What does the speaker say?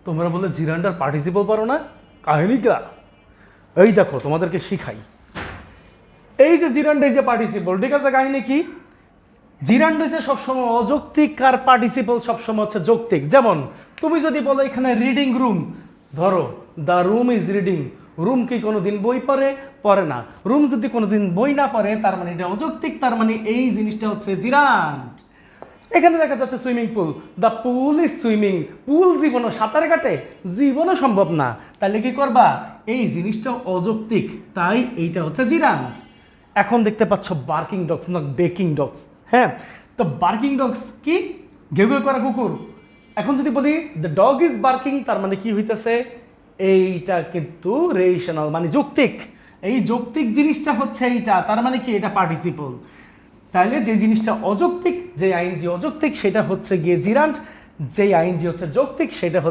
তোমরা বলে জিরান্ডার পার্টিসিপল পারো না, কাহিনীটা এই দেখো তোমাদেরকে শিখাই। এই যে জিরান্ড, এই যে পার্টিসিপল, ঠিক আছে, কাহিনী কি? জিরান্ড হচ্ছে সবসময় অযৌক্তিক, আর পার্টিসিপল সবসময় হচ্ছে যৌক্তিক। যেমন তুমি যদি বলো এখানে রিডিং রুম, ধরো the room is reading, room কি কোনোদিন বই পড়ে? পড়ে না। রুম যদি কোনোদিন বই না পড়ে তার মানে এটা অযৌক্তিক, তার মানে এই জিনিসটা হচ্ছে জিরান্ড। এখানে দেখা যাচ্ছে swimming pool, the pool is swimming, pool জীবনও সাঁতার কাটে? জীবনও সম্ভব না। তাহলে কি করবা? এই জিনিসটা অযৌক্তিক, তাই এইটা হচ্ছে জিরান্ড। এখন দেখতে পাচ্ছ বার্কিং ডগস, না বেকিং ডগস। হ্যাঁ, তো বার্কিং ডগস কি? ঘেউ ঘেউ করা কুকুর। এখন যদি বলি দ্য ডগ ইজ বার্কিং, তার মানে কি হইতেছে? এইটা কিন্তু রেশনাল, মানে যৌক্তিক। এই যৌক্তিক জিনিসটা হচ্ছে এইটা, তার মানে কি? এটা পার্টিসিপল। তাহলে যে জিনিসটা অযৌক্তিক, যে আইনজি অযৌক্তিক, সেটা হচ্ছে গিয়ে জিরান্ড, যে আইনজি হচ্ছে যৌক্তিক সেটা হচ্ছে